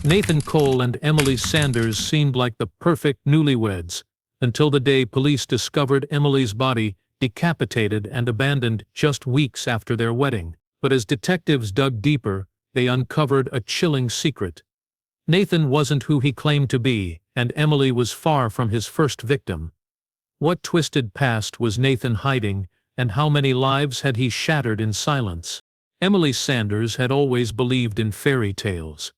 Nathan Cole and Emily Sanders seemed like the perfect newlyweds, until the day police discovered Emily's body decapitated and abandoned just weeks after their wedding. But as detectives dug deeper, they uncovered a chilling secret. Nathan wasn't who he claimed to be, and Emily was far from his first victim. What twisted past was Nathan hiding, and how many lives had he shattered in silence? Emily Sanders had always believed in fairy tales.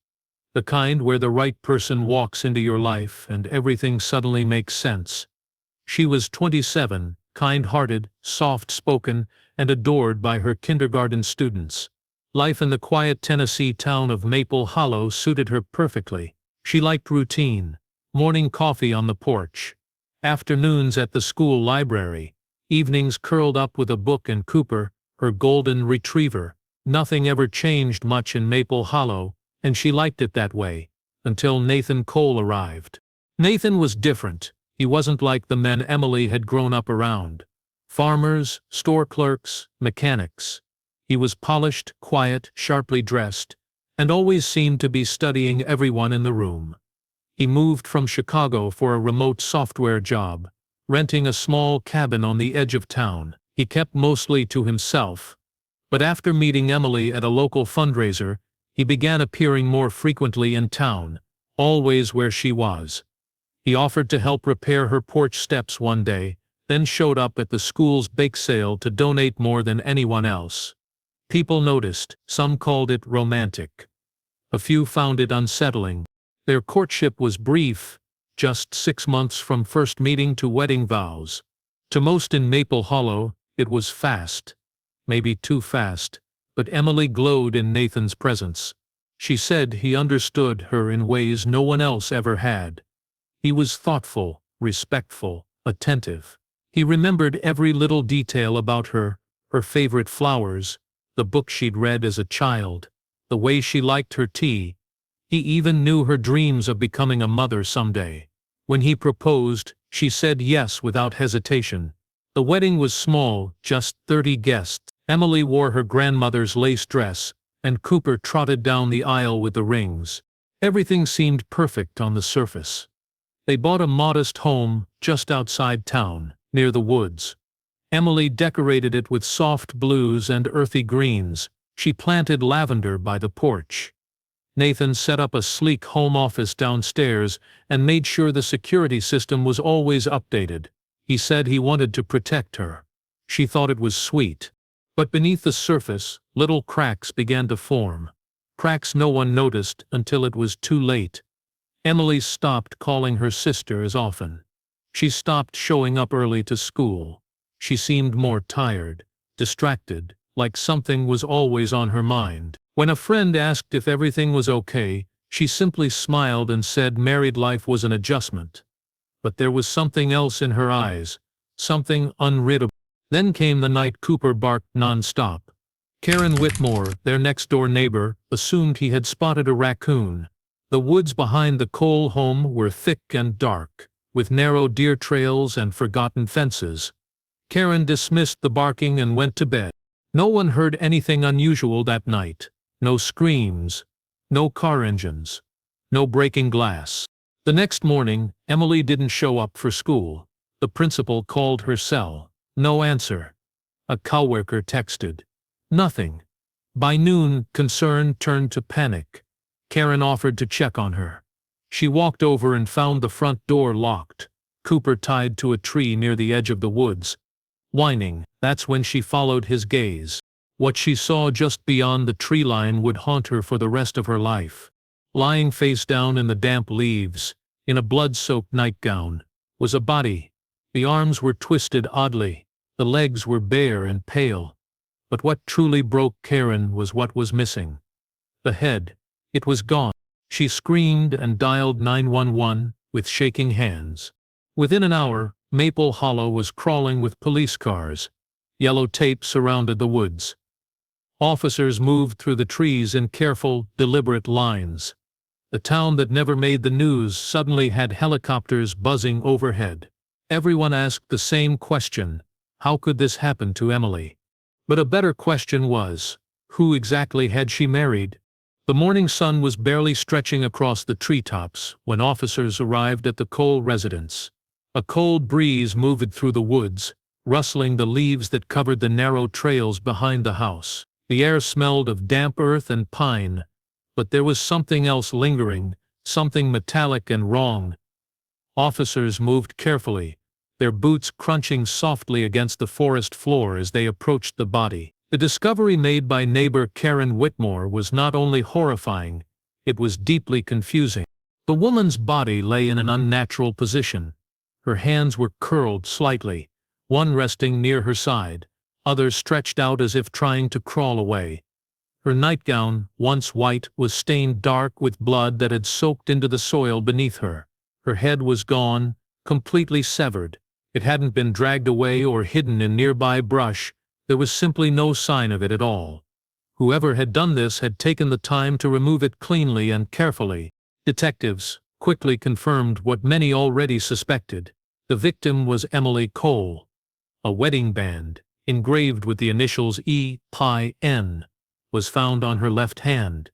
The kind where the right person walks into your life and everything suddenly makes sense. She was 27, kind-hearted, soft-spoken, and adored by her kindergarten students. Life in the quiet Tennessee town of Maple Hollow suited her perfectly. She liked routine, morning coffee on the porch, afternoons at the school library, evenings curled up with a book and Cooper, her golden retriever. Nothing ever changed much in Maple Hollow, and she liked it that way, until Nathan Cole arrived. Nathan was different. He wasn't like the men Emily had grown up around. Farmers, store clerks, mechanics. He was polished, quiet, sharply dressed, and always seemed to be studying everyone in the room. He moved from Chicago for a remote software job, renting a small cabin on the edge of town. He kept mostly to himself. But after meeting Emily at a local fundraiser, he began appearing more frequently in town, always where she was. He offered to help repair her porch steps one day, then showed up at the school's bake sale to donate more than anyone else. People noticed, some called it romantic. A few found it unsettling. Their courtship was brief, just 6 months from first meeting to wedding vows. To most in Maple Hollow, it was fast. Maybe too fast, but Emily glowed in Nathan's presence. She said he understood her in ways no one else ever had. He was thoughtful, respectful, attentive. He remembered every little detail about her, her favorite flowers, the book she'd read as a child, the way she liked her tea. He even knew her dreams of becoming a mother someday. When he proposed, she said yes without hesitation. The wedding was small, just 30 guests. Emily wore her grandmother's lace dress, and Cooper trotted down the aisle with the rings. Everything seemed perfect on the surface. They bought a modest home just outside town, near the woods. Emily decorated it with soft blues and earthy greens. She planted lavender by the porch. Nathan set up a sleek home office downstairs and made sure the security system was always updated. He said he wanted to protect her. She thought it was sweet. But beneath the surface, little cracks began to form. Cracks no one noticed until it was too late. Emily stopped calling her sister as often. She stopped showing up early to school. She seemed more tired, distracted, like something was always on her mind. When a friend asked if everything was okay, she simply smiled and said married life was an adjustment. But there was something else in her eyes, something unreadable. Then came the night Cooper barked nonstop. Karen Whitmore, their next-door neighbor, assumed he had spotted a raccoon. The woods behind the Cole home were thick and dark, with narrow deer trails and forgotten fences. Karen dismissed the barking and went to bed. No one heard anything unusual that night. No screams, no car engines, no breaking glass. The next morning, Emily didn't show up for school. The principal called her cell. No answer. A coworker texted. Nothing. By noon, concern turned to panic. Karen offered to check on her. She walked over and found the front door locked. Cooper tied to a tree near the edge of the woods. Whining, that's when she followed his gaze. What she saw just beyond the tree line would haunt her for the rest of her life. Lying face down in the damp leaves, in a blood-soaked nightgown, was a body. The arms were twisted oddly. The legs were bare and pale. But what truly broke Karen was what was missing. The head. It was gone. She screamed and dialed 911 with shaking hands. Within an hour, Maple Hollow was crawling with police cars. Yellow tape surrounded the woods. Officers moved through the trees in careful, deliberate lines. The town that never made the news suddenly had helicopters buzzing overhead. Everyone asked the same question: how could this happen to Emily? But a better question was, who exactly had she married? The morning sun was barely stretching across the treetops when officers arrived at the Cole residence. A cold breeze moved through the woods, rustling the leaves that covered the narrow trails behind the house. The air smelled of damp earth and pine, but there was something else lingering, something metallic and wrong. Officers moved carefully, their boots crunching softly against the forest floor as they approached the body. The discovery made by neighbor Karen Whitmore was not only horrifying, it was deeply confusing. The woman's body lay in an unnatural position. Her hands were curled slightly, one resting near her side, others stretched out as if trying to crawl away. Her nightgown, once white, was stained dark with blood that had soaked into the soil beneath her. Her head was gone, completely severed. It hadn't been dragged away or hidden in nearby brush. There was simply no sign of it at all. Whoever had done this had taken the time to remove it cleanly and carefully. Detectives quickly confirmed what many already suspected. The victim was Emily Cole. A wedding band, engraved with the initials E.P.N., was found on her left hand.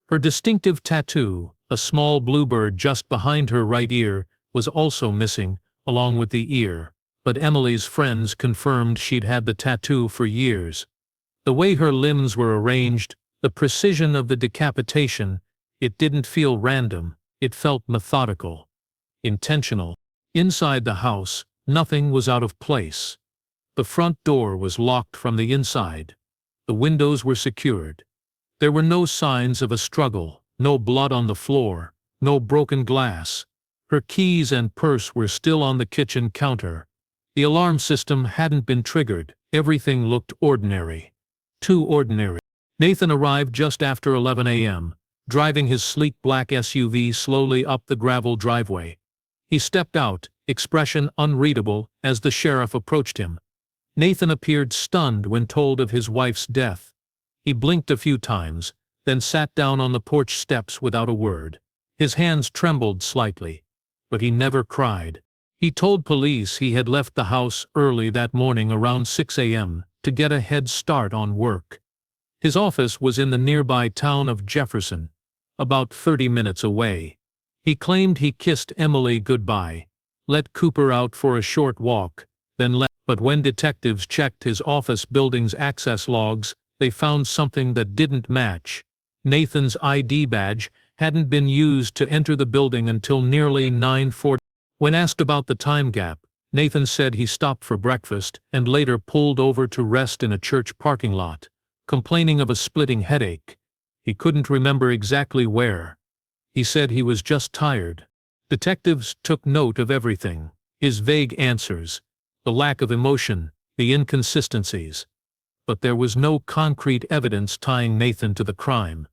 Her distinctive tattoo, a small bluebird just behind her right ear, was also missing, along with the ear. But Emily's friends confirmed she'd had the tattoo for years. The way her limbs were arranged, the precision of the decapitation, it didn't feel random, it felt methodical, intentional. Inside the house, nothing was out of place. The front door was locked from the inside. The windows were secured. There were no signs of a struggle, no blood on the floor, no broken glass. Her keys and purse were still on the kitchen counter. The alarm system hadn't been triggered. Everything looked ordinary. Too ordinary. Nathan arrived just after 11 a.m., driving his sleek black SUV slowly up the gravel driveway. He stepped out, expression unreadable, as the sheriff approached him. Nathan appeared stunned when told of his wife's death. He blinked a few times, then sat down on the porch steps without a word. His hands trembled slightly, but he never cried. He told police he had left the house early that morning around 6 a.m. to get a head start on work. His office was in the nearby town of Jefferson, about 30 minutes away. He claimed he kissed Emily goodbye, let Cooper out for a short walk, then left. But when detectives checked his office building's access logs, they found something that didn't match. Nathan's ID badge hadn't been used to enter the building until nearly 9:40. When asked about the time gap, Nathan said he stopped for breakfast and later pulled over to rest in a church parking lot, complaining of a splitting headache. He couldn't remember exactly where. He said he was just tired. Detectives took note of everything: his vague answers, the lack of emotion, the inconsistencies. But there was no concrete evidence tying Nathan to the crime.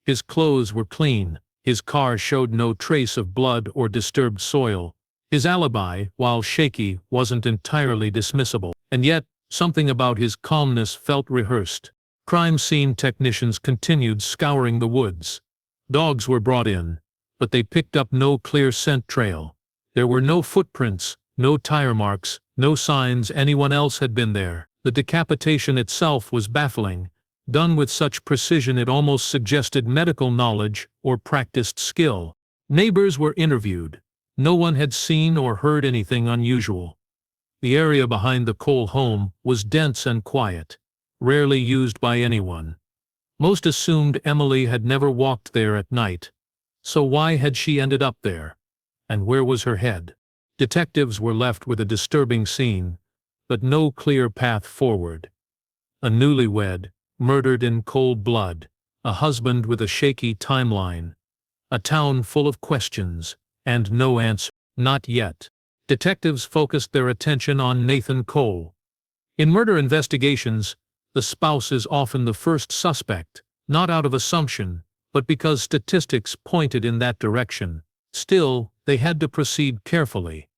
His clothes were clean, his car showed no trace of blood or disturbed soil. His alibi, while shaky, wasn't entirely dismissible. And yet, something about his calmness felt rehearsed. Crime scene technicians continued scouring the woods. Dogs were brought in, but they picked up no clear scent trail. There were no footprints, no tire marks, no signs anyone else had been there. The decapitation itself was baffling, done with such precision it almost suggested medical knowledge or practiced skill. Neighbors were interviewed. No one had seen or heard anything unusual. The area behind the Cole home was dense and quiet, rarely used by anyone. Most assumed Emily had never walked there at night. So why had she ended up there? And where was her head? Detectives were left with a disturbing scene, but no clear path forward. A newlywed, murdered in cold blood, a husband with a shaky timeline, a town full of questions, and no answer. Not yet. Detectives focused their attention on Nathan Cole. In murder investigations, the spouse is often the first suspect, not out of assumption, but because statistics pointed in that direction. Still, they had to proceed carefully.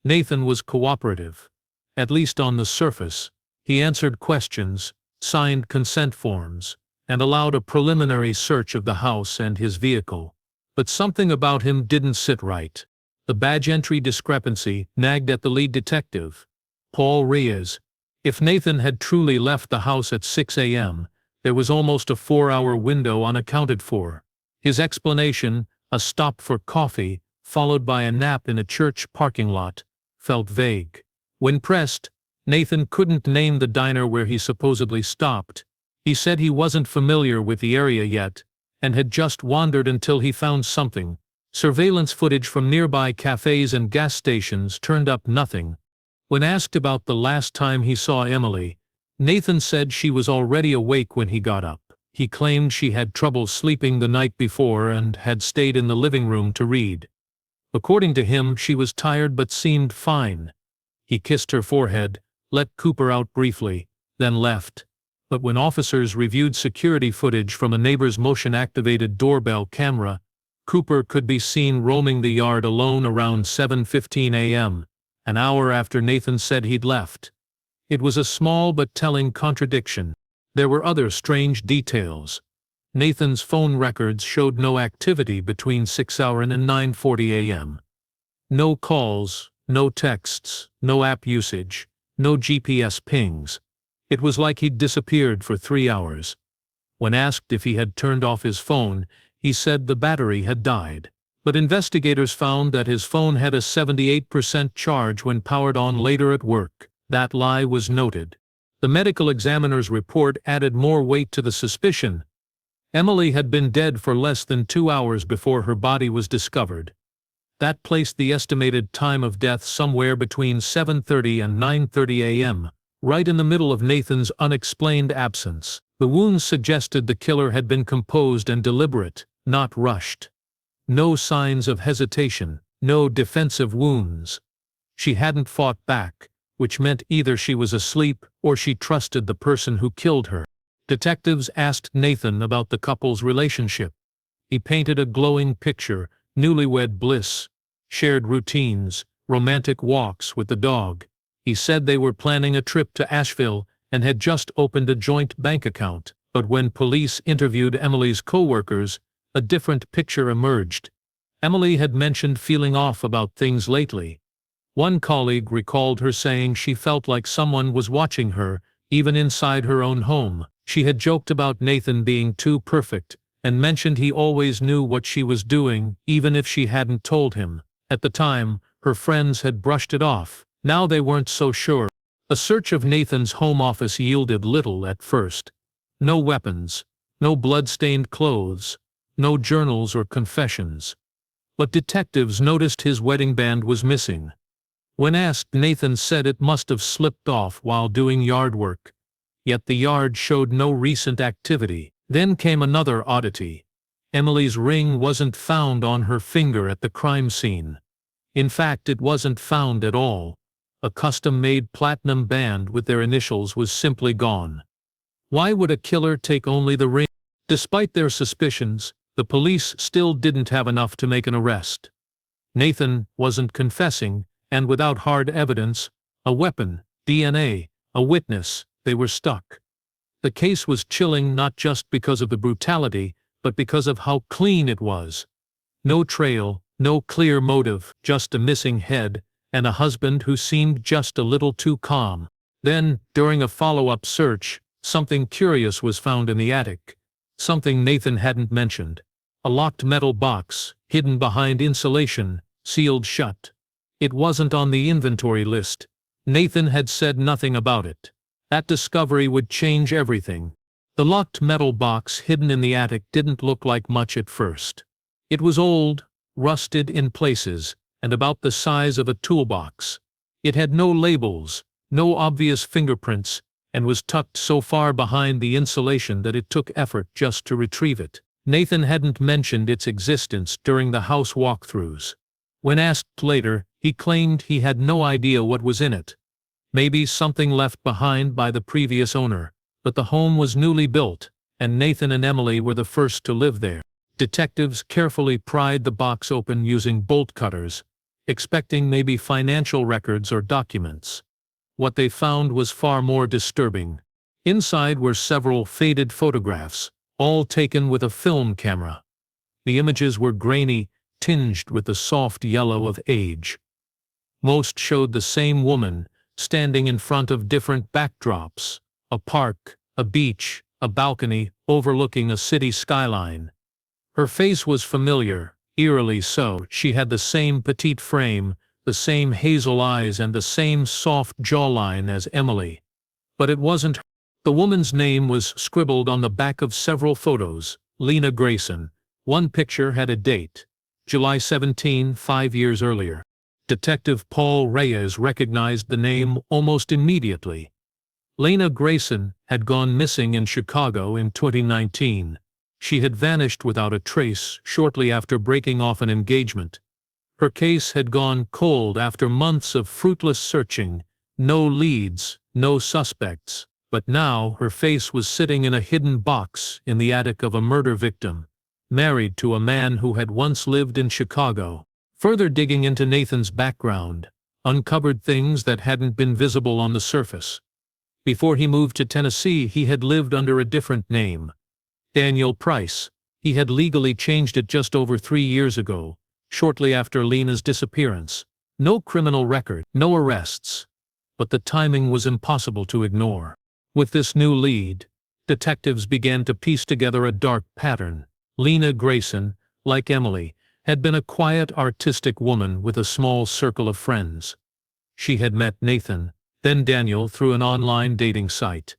Nathan was cooperative, at least on the surface. He answered questions, signed consent forms, and allowed a preliminary search of the house and his vehicle. But something about him didn't sit right. The badge entry discrepancy nagged at the lead detective, Paul Reyes. If Nathan had truly left the house at 6 a.m., There was almost a 4-hour window unaccounted for. His explanation, a stop for coffee, followed by a nap in a church parking lot, felt vague. When pressed, Nathan couldn't name the diner where he supposedly stopped. He said he wasn't familiar with the area yet, and had just wandered until he found something. Surveillance footage from nearby cafes and gas stations turned up nothing. When asked about the last time he saw Emily, Nathan said she was already awake when he got up. He claimed she had trouble sleeping the night before and had stayed in the living room to read. According to him, she was tired but seemed fine. He kissed her forehead, let Cooper out briefly, then left. But when officers reviewed security footage from a neighbor's motion-activated doorbell camera, Cooper could be seen roaming the yard alone around 7:15 a.m., an hour after Nathan said he'd left. It was a small but telling contradiction. There were other strange details. Nathan's phone records showed no activity between 6 hours and 9:40 a.m. No calls, no texts, no app usage, no GPS pings. It was like he'd disappeared for 3 hours. When asked if he had turned off his phone, he said the battery had died. But investigators found that his phone had a 78% charge when powered on later at work. That lie was noted. The medical examiner's report added more weight to the suspicion. Emily had been dead for less than 2 hours before her body was discovered. That placed the estimated time of death somewhere between 7:30 and 9:30 a.m., right in the middle of Nathan's unexplained absence. The wounds suggested the killer had been composed and deliberate, not rushed. No signs of hesitation, no defensive wounds. She hadn't fought back, which meant either she was asleep or she trusted the person who killed her. Detectives asked Nathan about the couple's relationship. He painted a glowing picture: newlywed bliss, shared routines, romantic walks with the dog. He said they were planning a trip to Asheville and had just opened a joint bank account. But when police interviewed Emily's co-workers, a different picture emerged. Emily had mentioned feeling off about things lately. One colleague recalled her saying she felt like someone was watching her, even inside her own home. She had joked about Nathan being too perfect, and mentioned he always knew what she was doing, even if she hadn't told him. At the time, her friends had brushed it off. Now they weren't so sure. A search of Nathan's home office yielded little at first. No weapons, no blood-stained clothes, no journals or confessions. But detectives noticed his wedding band was missing. When asked, Nathan said it must have slipped off while doing yard work. Yet the yard showed no recent activity. Then came another oddity. Emily's ring wasn't found on her finger at the crime scene. In fact, it wasn't found at all. A custom-made platinum band with their initials was simply gone. Why would a killer take only the ring? Despite their suspicions, the police still didn't have enough to make an arrest. Nathan wasn't confessing, and without hard evidence, a weapon, DNA, a witness, they were stuck. The case was chilling not just because of the brutality, but because of how clean it was. No trail, no clear motive, just a missing head, and a husband who seemed just a little too calm. Then, during a follow-up search, something curious was found in the attic. Something Nathan hadn't mentioned. A locked metal box, hidden behind insulation, sealed shut. It wasn't on the inventory list. Nathan had said nothing about it. That discovery would change everything. The locked metal box hidden in the attic didn't look like much at first. It was old, rusted in places, and about the size of a toolbox. It had no labels, no obvious fingerprints, and was tucked so far behind the insulation that it took effort just to retrieve it. Nathan hadn't mentioned its existence during the house walkthroughs. When asked later, he claimed he had no idea what was in it. Maybe something left behind by the previous owner, but the home was newly built, and Nathan and Emily were the first to live there. Detectives carefully pried the box open using bolt cutters, expecting maybe financial records or documents. What they found was far more disturbing. Inside were several faded photographs, all taken with a film camera. The images were grainy, tinged with the soft yellow of age. Most showed the same woman, standing in front of different backdrops: a park, a beach, a balcony overlooking a city skyline. Her face was familiar, eerily so. She had the same petite frame, the same hazel eyes and the same soft jawline as Emily. But it wasn't her. The woman's name was scribbled on the back of several photos, Lena Grayson. One picture had a date, July 17, 5 years earlier. Detective Paul Reyes recognized the name almost immediately. Lena Grayson had gone missing in Chicago in 2019. She had vanished without a trace shortly after breaking off an engagement. Her case had gone cold after months of fruitless searching, no leads, no suspects, but now her face was sitting in a hidden box in the attic of a murder victim, married to a man who had once lived in Chicago. Further digging into Nathan's background uncovered things that hadn't been visible on the surface. Before he moved to Tennessee, he had lived under a different name, Daniel Price. He had legally changed it just over 3 years ago, shortly after Lena's disappearance. No criminal record, no arrests. But the timing was impossible to ignore. With this new lead, detectives began to piece together a dark pattern. Lena Grayson, like Emily, had been a quiet, artistic woman with a small circle of friends. She had met Nathan, then Daniel, through an online dating site.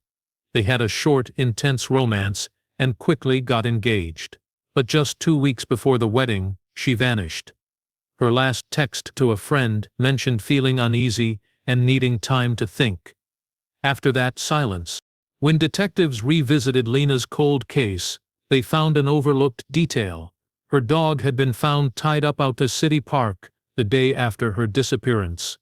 They had a short, intense romance and quickly got engaged. But just 2 weeks before the wedding, she vanished. Her last text to a friend mentioned feeling uneasy and needing time to think. After that, silence. When detectives revisited Lena's cold case, they found an overlooked detail. Her dog had been found tied up out to City Park the day after her disappearance.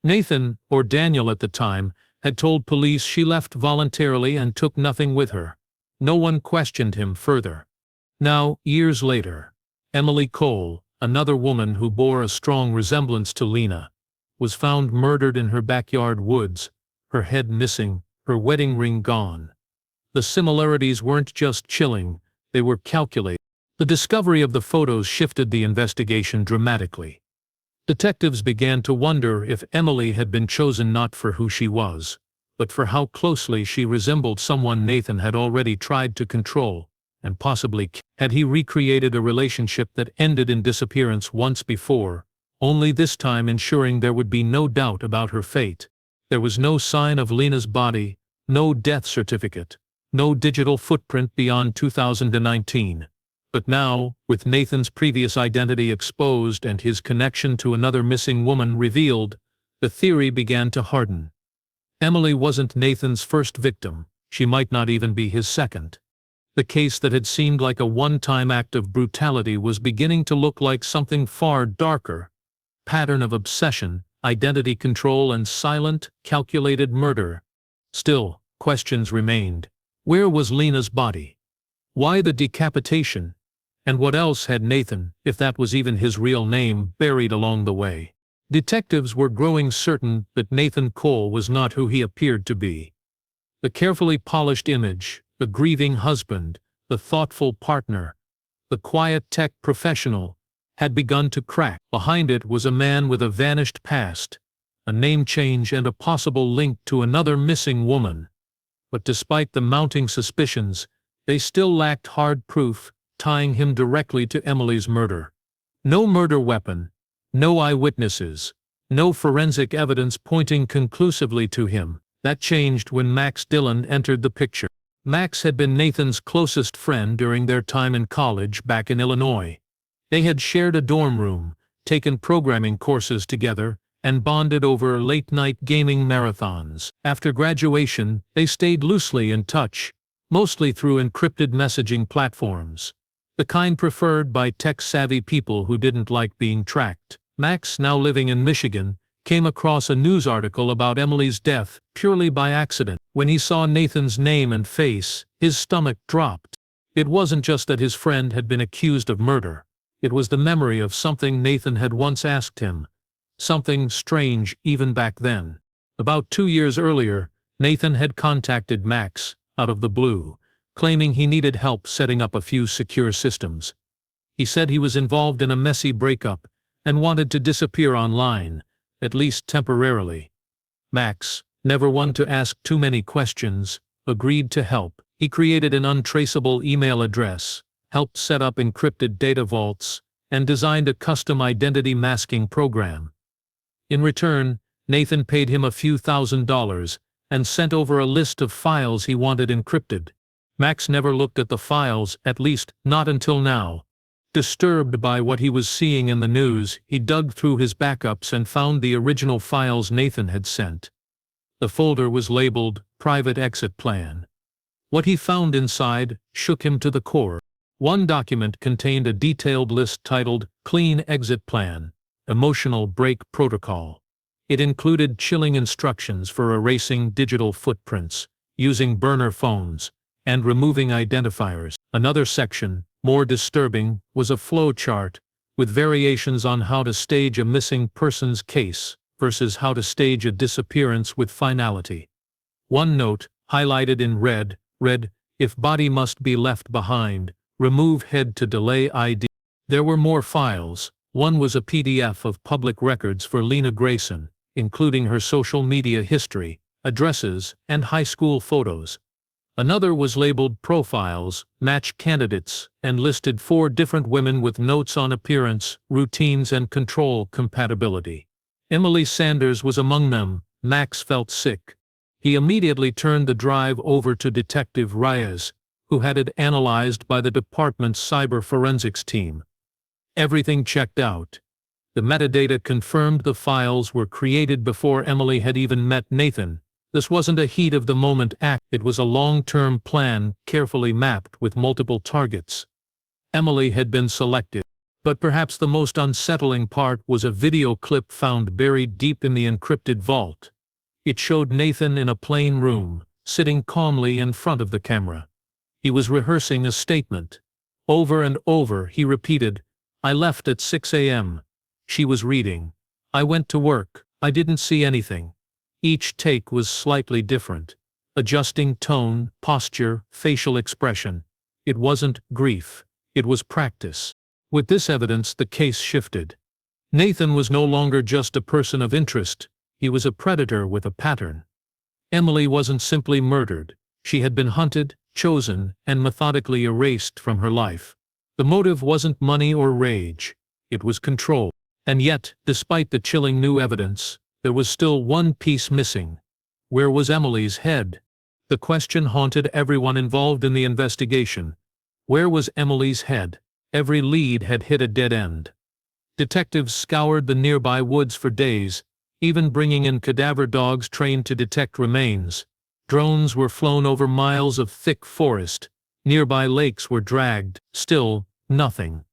Nathan, or Daniel at the time, had told police she left voluntarily and took nothing with her. No one questioned him further. Now, years later, Emily Cole, another woman who bore a strong resemblance to Lena, was found murdered in her backyard woods, her head missing, her wedding ring gone. The similarities weren't just chilling, they were calculated. The discovery of the photos shifted the investigation dramatically. Detectives began to wonder if Emily had been chosen not for who she was, but for how closely she resembled someone Nathan had already tried to control, and possibly had he recreated a relationship that ended in disappearance once before, only this time ensuring there would be no doubt about her fate. There was no sign of Lena's body, no death certificate, no digital footprint beyond 2019. But now, with Nathan's previous identity exposed and his connection to another missing woman revealed, the theory began to harden. Emily wasn't Nathan's first victim, she might not even be his second. The case that had seemed like a one-time act of brutality was beginning to look like something far darker. Pattern of obsession, identity control and silent, calculated murder. Still, questions remained. Where was Lena's body? Why the decapitation? And what else had Nathan, if that was even his real name, buried along the way? Detectives were growing certain that Nathan Cole was not who he appeared to be. The carefully polished image, the grieving husband, the thoughtful partner, the quiet tech professional, had begun to crack. Behind it was a man with a vanished past, a name change and a possible link to another missing woman. But despite the mounting suspicions, they still lacked hard proof tying him directly to Emily's murder. No murder weapon, no eyewitnesses, no forensic evidence pointing conclusively to him. That changed when Max Dillon entered the picture. Max had been Nathan's closest friend during their time in college back in Illinois. They had shared a dorm room, taken programming courses together, and bonded over late-night gaming marathons. After graduation, they stayed loosely in touch, mostly through encrypted messaging platforms, the kind preferred by tech-savvy people who didn't like being tracked. Max, now living in Michigan, came across a news article about Emily's death purely by accident. When he saw Nathan's name and face, his stomach dropped. It wasn't just that his friend had been accused of murder. It was the memory of something Nathan had once asked him. Something strange even back then. About 2 years earlier, Nathan had contacted Max, out of the blue, claiming he needed help setting up a few secure systems. He said he was involved in a messy breakup and wanted to disappear online, at least temporarily. Max, never one to ask too many questions, agreed to help. He created an untraceable email address, helped set up encrypted data vaults, and designed a custom identity masking program. In return, Nathan paid him a few $1,000s and sent over a list of files he wanted encrypted. Max never looked at the files, at least not until now. Disturbed by what he was seeing in the news, he dug through his backups and found the original files Nathan had sent. The folder was labeled Private Exit Plan. What he found inside shook him to the core. One document contained a detailed list titled Clean Exit Plan, Emotional Break Protocol. It included chilling instructions for erasing digital footprints, using burner phones, and removing identifiers. Another section, more disturbing, was a flow chart with variations on how to stage a missing persons case versus how to stage a disappearance with finality. One note, highlighted in red, read, "If body must be left behind, remove head to delay ID." There were more files. One was a PDF of public records for Lena Grayson, including her social media history, addresses, and high school photos. Another was labeled Profiles, Match Candidates, and listed 4 different women with notes on appearance, routines, and control compatibility. Emily Sanders was among them. Max felt sick. He immediately turned the drive over to Detective Reyes, who had it analyzed by the department's cyber forensics team. Everything checked out. The metadata confirmed the files were created before Emily had even met Nathan. This wasn't a heat-of-the-moment act, it was a long-term plan, carefully mapped with multiple targets. Emily had been selected. But perhaps the most unsettling part was a video clip found buried deep in the encrypted vault. It showed Nathan in a plain room, sitting calmly in front of the camera. He was rehearsing a statement. Over and over he repeated, "I left at 6 a.m. She was reading. I went to work. I didn't see anything." Each take was slightly different, adjusting tone, posture, facial expression. It wasn't grief. It was practice. With this evidence, the case shifted. Nathan was no longer just a person of interest. He was a predator with a pattern. Emily wasn't simply murdered. She had been hunted, chosen, and methodically erased from her life. The motive wasn't money or rage. It was control. And yet, despite the chilling new evidence, there was still one piece missing. Where was Emily's head? The question haunted everyone involved in the investigation. Where was Emily's head? Every lead had hit a dead end. Detectives scoured the nearby woods for days, even bringing in cadaver dogs trained to detect remains. Drones were flown over miles of thick forest. Nearby lakes were dragged. Still, nothing.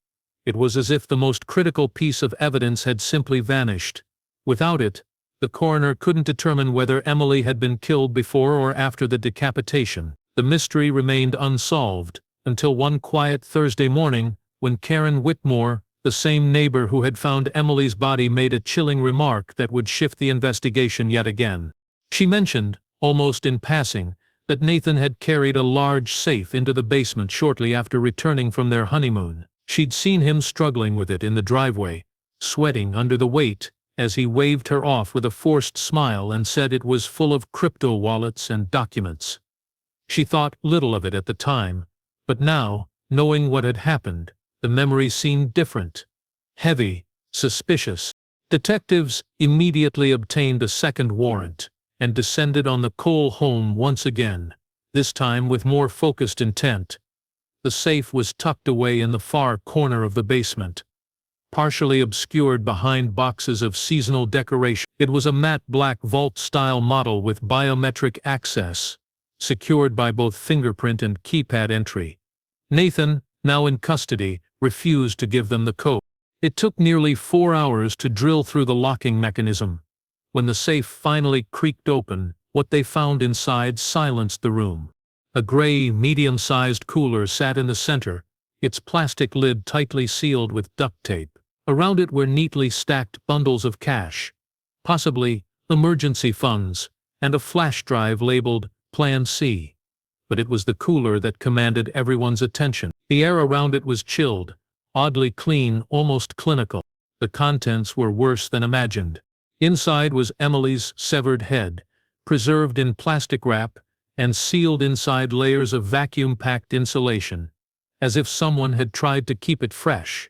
It was as if the most critical piece of evidence had simply vanished. Without it, the coroner couldn't determine whether Emily had been killed before or after the decapitation. The mystery remained unsolved, until one quiet Thursday morning, when Karen Whitmore, the same neighbor who had found Emily's body, made a chilling remark that would shift the investigation yet again. She mentioned, almost in passing, that Nathan had carried a large safe into the basement shortly after returning from their honeymoon. She'd seen him struggling with it in the driveway, sweating under the weight, as he waved her off with a forced smile and said it was full of crypto wallets and documents. She thought little of it at the time, but now, knowing what had happened, the memory seemed different. Heavy, suspicious. Detectives immediately obtained a second warrant and descended on the Cole home once again, this time with more focused intent. The safe was tucked away in the far corner of the basement, partially obscured behind boxes of seasonal decoration. It was a matte black vault-style model with biometric access, secured by both fingerprint and keypad entry. Nathan, now in custody, refused to give them the code. It took nearly 4 hours to drill through the locking mechanism. When the safe finally creaked open, what they found inside silenced the room. A gray, medium-sized cooler sat in the center, its plastic lid tightly sealed with duct tape. Around it were neatly stacked bundles of cash, possibly emergency funds, and a flash drive labeled Plan C. But it was the cooler that commanded everyone's attention. The air around it was chilled, oddly clean, almost clinical. The contents were worse than imagined. Inside was Emily's severed head, preserved in plastic wrap, and sealed inside layers of vacuum-packed insulation, as if someone had tried to keep it fresh.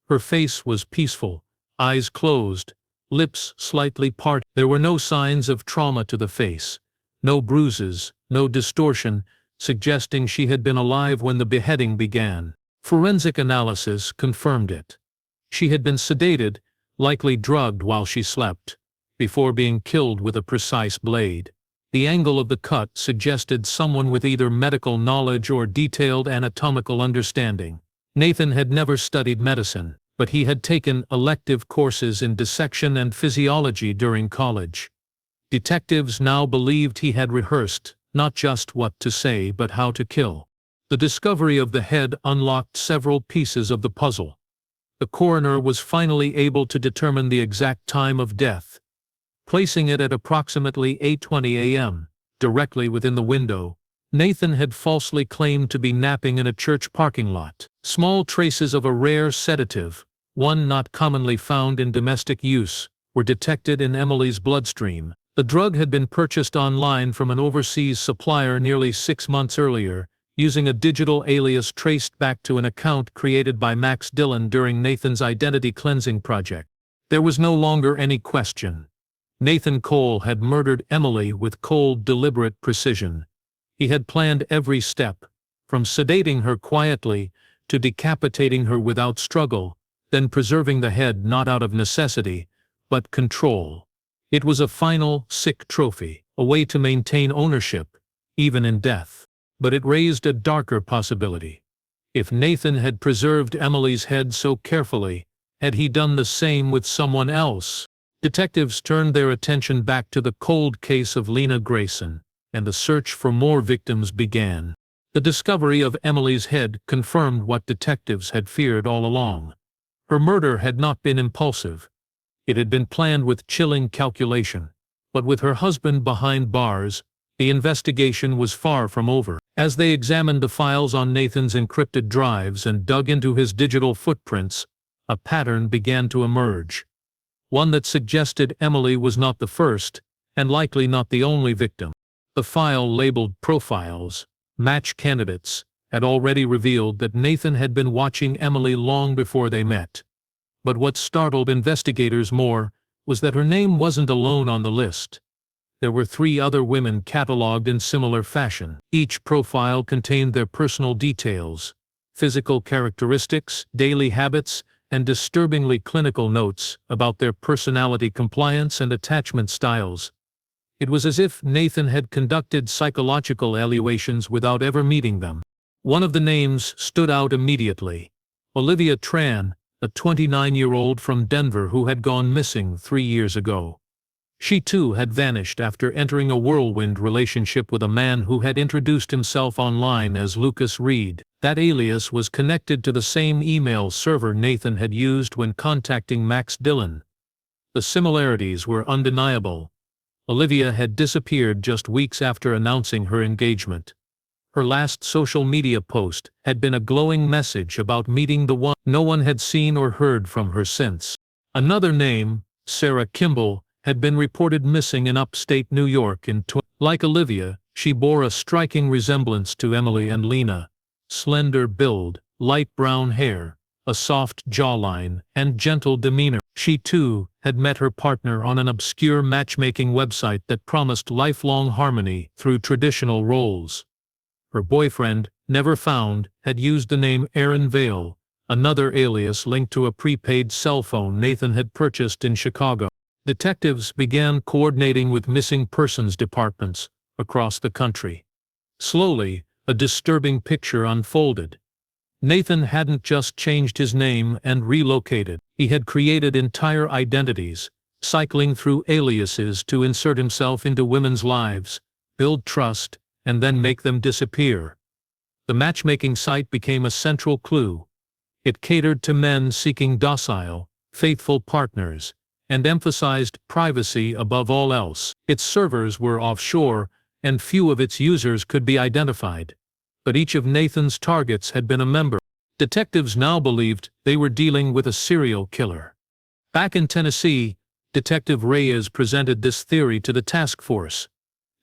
Her face was peaceful, eyes closed, lips slightly parted. There were no signs of trauma to the face, no bruises, no distortion, suggesting she had been alive when the beheading began. Forensic analysis confirmed it. She had been sedated, likely drugged while she slept, before being killed with a precise blade. The angle of the cut suggested someone with either medical knowledge or detailed anatomical understanding. Nathan had never studied medicine, but he had taken elective courses in dissection and physiology during college. Detectives now believed he had rehearsed not just what to say but how to kill. The discovery of the head unlocked several pieces of the puzzle. The coroner was finally able to determine the exact time of death, placing it at approximately 8:20 a.m., directly within the window Nathan had falsely claimed to be napping in a church parking lot. Small traces of a rare sedative, one not commonly found in domestic use, were detected in Emily's bloodstream. The drug had been purchased online from an overseas supplier nearly 6 months earlier, using a digital alias traced back to an account created by Max Dillon during Nathan's identity cleansing project. There was no longer any question. Nathan Cole had murdered Emily with cold, deliberate precision. He had planned every step, from sedating her quietly to decapitating her without struggle, then preserving the head not out of necessity, but control. It was a final, sick trophy, a way to maintain ownership, even in death. But it raised a darker possibility. If Nathan had preserved Emily's head so carefully, had he done the same with someone else? Detectives turned their attention back to the cold case of Lena Grayson, and the search for more victims began. The discovery of Emily's head confirmed what detectives had feared all along. Her murder had not been impulsive. It had been planned with chilling calculation. But with her husband behind bars, the investigation was far from over. As they examined the files on Nathan's encrypted drives and dug into his digital footprints, a pattern began to emerge. One that suggested Emily was not the first, and likely not the only victim. The file labeled Profiles, Match Candidates, had already revealed that Nathan had been watching Emily long before they met. But what startled investigators more was that her name wasn't alone on the list. There were 3 other women catalogued in similar fashion. Each profile contained their personal details, physical characteristics, daily habits, and disturbingly clinical notes about their personality compliance and attachment styles. It was as if Nathan had conducted psychological evaluations without ever meeting them. One of the names stood out immediately: Olivia Tran, a 29-year-old from Denver who had gone missing 3 years ago. She too had vanished after entering a whirlwind relationship with a man who had introduced himself online as Lucas Reed. That alias was connected to the same email server Nathan had used when contacting Max Dillon. The similarities were undeniable. Olivia had disappeared just weeks after announcing her engagement. Her last social media post had been a glowing message about meeting the one. No one had seen or heard from her since. Another name, Sarah Kimball, had been reported missing in upstate New York in Like Olivia, she bore a striking resemblance to Emily and Lena. Slender build, light brown hair, a soft jawline, and gentle demeanor. She too had met her partner on an obscure matchmaking website that promised lifelong harmony through traditional roles. Her boyfriend, never found, had used the name Aaron Vale, another alias linked to a prepaid cell phone Nathan had purchased in Chicago. Detectives began coordinating with missing persons departments across the country. Slowly, a disturbing picture unfolded. Nathan hadn't just changed his name and relocated. He had created entire identities, cycling through aliases to insert himself into women's lives, build trust, and then make them disappear. The matchmaking site became a central clue. It catered to men seeking docile, faithful partners, and emphasized privacy above all else. Its servers were offshore, and few of its users could be identified. But each of Nathan's targets had been a member. Detectives now believed they were dealing with a serial killer. Back in Tennessee, Detective Reyes presented this theory to the task force.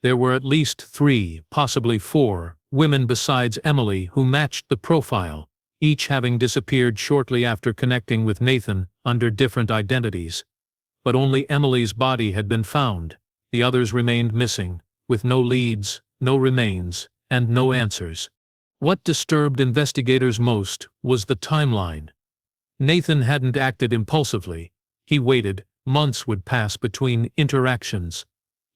There were at least 3, possibly 4, women besides Emily who matched the profile, each having disappeared shortly after connecting with Nathan under different identities. But only Emily's body had been found. The others remained missing, with no leads, no remains, and no answers. What disturbed investigators most was the timeline. Nathan hadn't acted impulsively. He waited. Months would pass between interactions.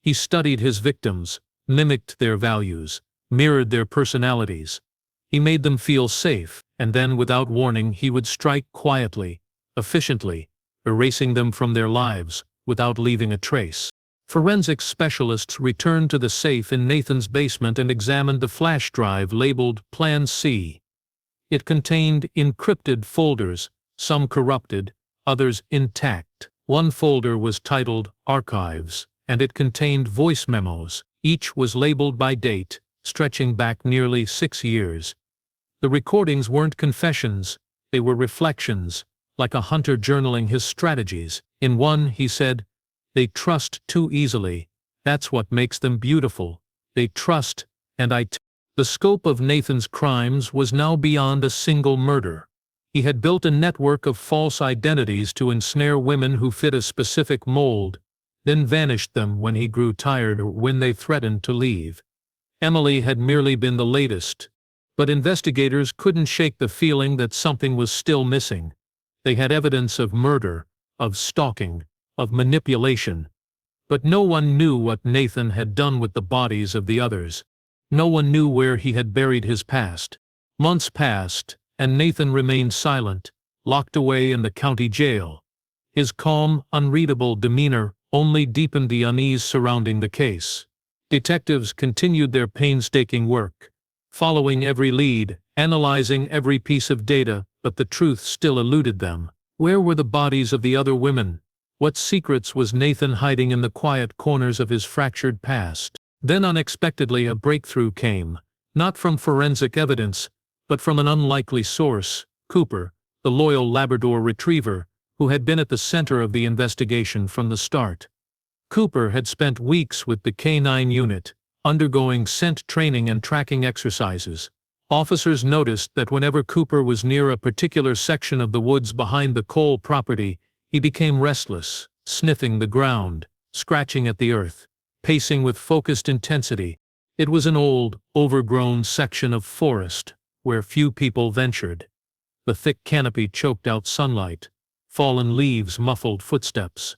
He studied his victims, mimicked their values, mirrored their personalities. He made them feel safe, and then without warning he would strike quietly, efficiently, erasing them from their lives, without leaving a trace. Forensics specialists returned to the safe in Nathan's basement and examined the flash drive labeled Plan C. It contained encrypted folders, some corrupted, others intact. One folder was titled Archives, and it contained voice memos. Each was labeled by date, stretching back nearly 6 years. The recordings weren't confessions, they were reflections, like a hunter journaling his strategies. In one, he said, "They trust too easily. That's what makes them beautiful. They trust, and The scope of Nathan's crimes was now beyond a single murder. He had built a network of false identities to ensnare women who fit a specific mold, then vanished them when he grew tired or when they threatened to leave. Emily had merely been the latest, but investigators couldn't shake the feeling that something was still missing. They had evidence of murder, of stalking, of manipulation. But no one knew what Nathan had done with the bodies of the others. No one knew where he had buried his past. Months passed, and Nathan remained silent, locked away in the county jail. His calm, unreadable demeanor only deepened the unease surrounding the case. Detectives continued their painstaking work, following every lead, analyzing every piece of data, but the truth still eluded them. Where were the bodies of the other women? What secrets was Nathan hiding in the quiet corners of his fractured past? Then unexpectedly a breakthrough came, not from forensic evidence, but from an unlikely source: Cooper, the loyal Labrador retriever, who had been at the center of the investigation from the start. Cooper had spent weeks with the K9 unit, undergoing scent training and tracking exercises. Officers noticed that whenever Cooper was near a particular section of the woods behind the Cole property, he became restless, sniffing the ground, scratching at the earth, pacing with focused intensity. It was an old, overgrown section of forest, where few people ventured. The thick canopy choked out sunlight. Fallen leaves muffled footsteps.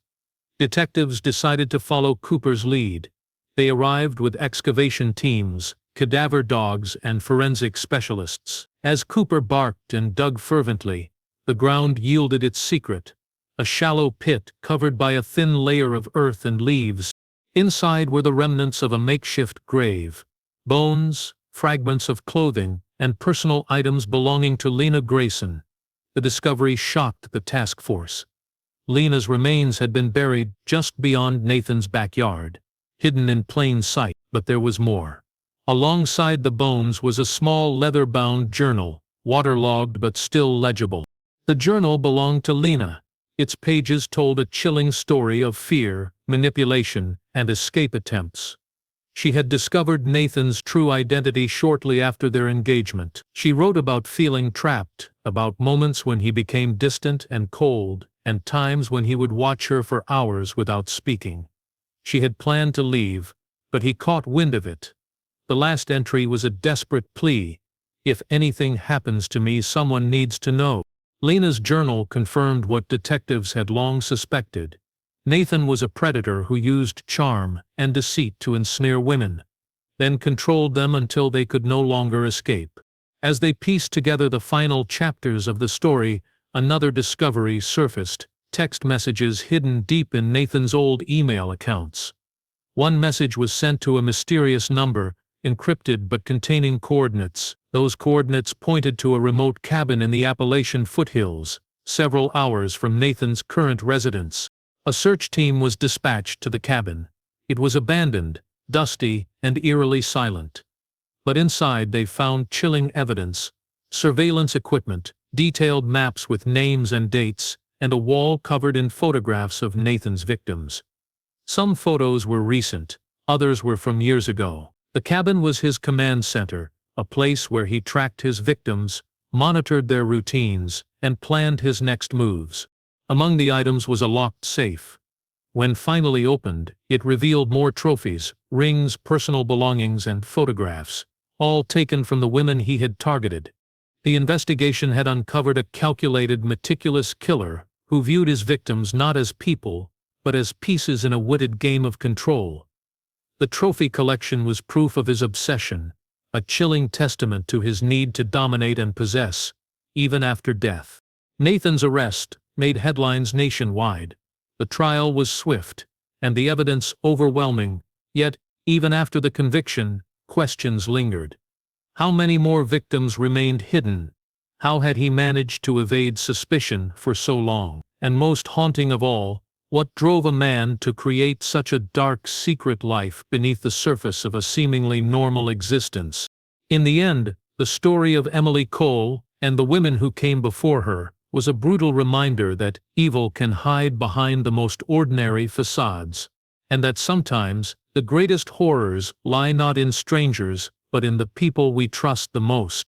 Detectives decided to follow Cooper's lead. They arrived with excavation teams, cadaver dogs, and forensic specialists. As Cooper barked and dug fervently, the ground yielded its secret: a shallow pit covered by a thin layer of earth and leaves. Inside were the remnants of a makeshift grave, bones, fragments of clothing, and personal items belonging to Lena Grayson. The discovery shocked the task force. Lena's remains had been buried just beyond Nathan's backyard, hidden in plain sight, but there was more. Alongside the bones was a small leather-bound journal, waterlogged but still legible. The journal belonged to Lena. Its pages told a chilling story of fear, manipulation, and escape attempts. She had discovered Nathan's true identity shortly after their engagement. She wrote about feeling trapped, about moments when he became distant and cold, and times when he would watch her for hours without speaking. She had planned to leave, but he caught wind of it. The last entry was a desperate plea: "If anything happens to me, someone needs to know." Lena's journal confirmed what detectives had long suspected. Nathan was a predator who used charm and deceit to ensnare women, then controlled them until they could no longer escape. As they pieced together the final chapters of the story, another discovery surfaced: text messages hidden deep in Nathan's old email accounts. One message was sent to a mysterious number, encrypted but containing coordinates. Those coordinates pointed to a remote cabin in the Appalachian foothills, several hours from Nathan's current residence. A search team was dispatched to the cabin. It was abandoned, dusty, and eerily silent. But inside they found chilling evidence: surveillance equipment, detailed maps with names and dates, and a wall covered in photographs of Nathan's victims. Some photos were recent, Others were from years ago. The cabin was his command center, a place where he tracked his victims, monitored their routines, and planned his next moves. Among the items was a locked safe. When finally opened, it revealed more trophies, rings, personal belongings, and photographs, all taken from the women he had targeted. The investigation had uncovered a calculated, meticulous killer who viewed his victims not as people, but as pieces in a witted game of control. The trophy collection was proof of his obsession, a chilling testament to his need to dominate and possess, even after death. Nathan's arrest made headlines nationwide. The trial was swift, and the evidence overwhelming, yet, even after the conviction, questions lingered. How many more victims remained hidden? How had he managed to evade suspicion for so long? And most haunting of all, what drove a man to create such a dark, secret life beneath the surface of a seemingly normal existence? In the end, the story of Emily Cole, and the women who came before her, was a brutal reminder that evil can hide behind the most ordinary facades, and that sometimes the greatest horrors lie not in strangers, but in the people we trust the most.